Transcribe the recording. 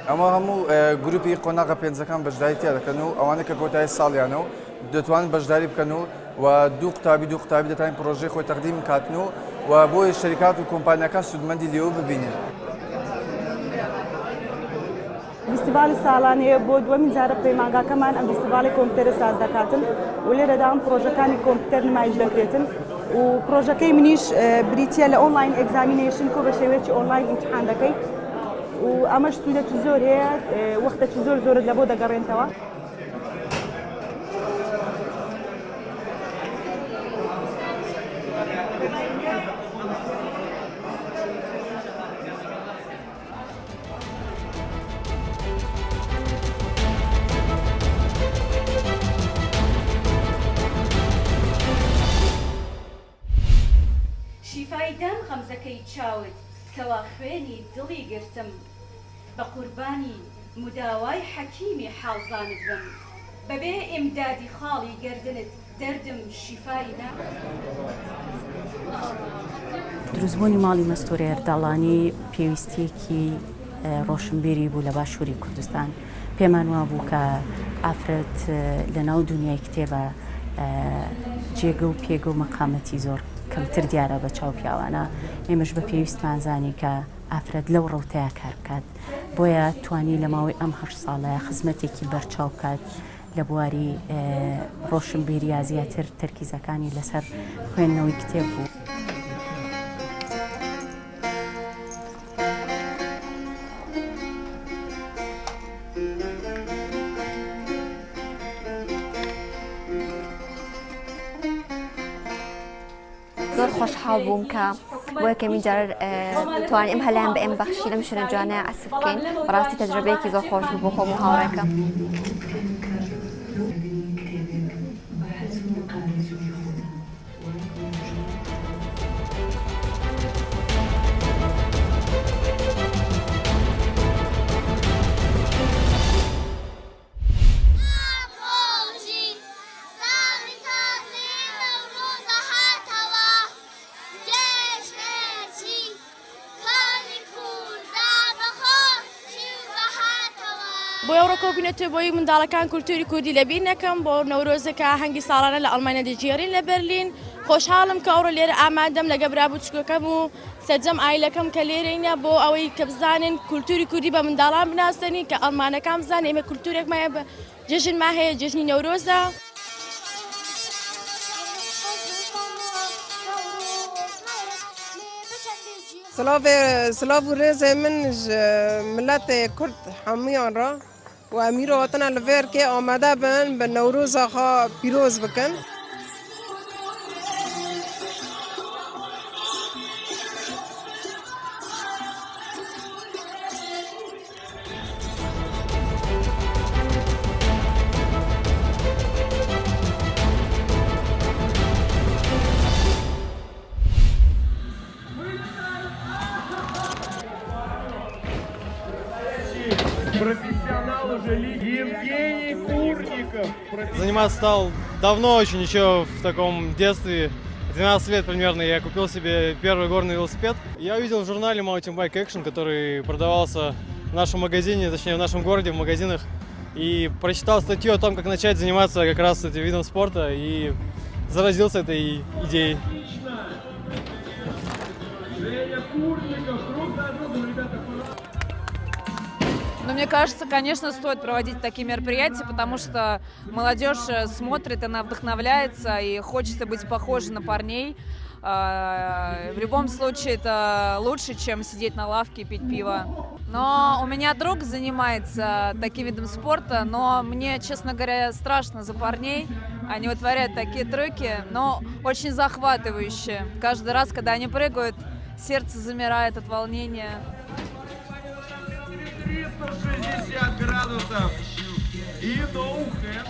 ئەمە هەموو گروپی قۆناغە پێنجەکان بەشداری تیا دەکەن و ئەوانە کە کۆتایی ساڵیانە و دەتوانن بەشداری بکەن و دوو قوتابی دەتوانین پرۆژەی خۆی تەقدیم کاتن و بۆی شەریکات و کۆمپانیەکان سودمەندی لێوە ببینن. فیستیڤالی ساڵانەیە بۆ دووەمین جارە پەیمانگاکەمان ئەم فیستیڤالی کۆمپیوتەرە ساز دەکاتن و لێرەدا ئەم پرۆژەکانی کۆمپیوتەر نمایش دەکرێتن و پرۆژەکەی منیش بریتیە لە ئۆنلاین ئەگزامینێشن کۆ بە شێوەیەکی ئۆنلاین ئیمتحان دەکەیت و ئەمەش سوودێکی زۆر هەیە وەختێکی زۆرت لە بۆ دەگەڕێنەوە. شیفای دام خەمزەکەی چاوت کەوا خوێنی دڵی گرتم بە قوربانی مداوای حەکیمی حاڵزانت بم بەبێ ئیمدادی خاڵی گردنت دەردم شیفای نا. دروستبوونی ماڵی مەستوورە ئەردەڵانی پێویستیەکی ڕۆشنبیری بوو لە باشووری کوردستان. پێمان وا بوو کە ئافرەت لە ناو دنیای کتێبە جێگە و پێگە و مەقامەتی زۆر کەمتر دیارە بە چاو پیاوانە. ئێمەش بە پێویستمانزانی کە ئافرەت لەو ڕەوتەیە کار بکات بۆیە توانی لە ماوەی ئەم 8 ساڵە خزمەتێکی بەرچاو بکات لە بواری ڕۆشنبیری یا زیاتر تەرکیزەکانی لەسەر خوێندنەوەی کتێب بوو. زۆر خۆشحاڵ بووم کە بۆ یەکەمین جار توانین ئەم هەلایان بە ئێمە بەخشی لەم شوێنە جوانەیە ئەسف بکەین. بەڕاستی تەجربەیەکی زۆر خۆش بوو بۆ خۆم و هاوڕێکەم. بۆ ئەوڕۆ کۆبینەتە بۆی منداڵەکان کولتوری کوردی لەبیر نەکەم بۆ نەورۆزەکە هەنگی ساڵانە لە ئەڵمانیا دەجێڕین لە بەرلین. خۆشحاڵم کە ئەوڕۆ لێرە ئامادەم لەگە برابوچکەکەم و سەرجەم ئایلەکەم کە لێرەینە بۆ ئەوەی کە بزانن کولتوری کوردی بە منداڵان بناسەنی کە ئەڵمانەکان بزانن ئێمە کولتورێکمایە بە جژن ما هەیە جژنی نەورۆزە. سلاف و رێزێ من ملەتێ کورد هەمویان را و ئەمیرۆ وەتەنە لە vêrkê ئامادە بن بە نەورۆزا خوا پیرۆز بکەن. Профессионал уже Евгений Курников. Заниматься стал давно очень, еще в таком детстве. 12 лет примерно я купил себе первый горный велосипед. Я увидел в журнале Mountain Bike Action, который продавался в нашем магазине, точнее в нашем городе, в магазинах. И прочитал статью о том, как начать заниматься как раз этим видом спорта и заразился этой идеей. Но мне кажется, конечно, стоит проводить такие мероприятия, потому что молодежь смотрит, она вдохновляется и хочется быть похожей на парней. В любом случае это лучше, чем сидеть на лавке и пить пиво. Но у меня друг занимается таким видом спорта, но мне, честно говоря, страшно за парней. Они вытворяют такие трюки, но очень захватывающие. Каждый раз, когда они прыгают, сердце замирает от волнения. 360 градусов и ноу-хэнд.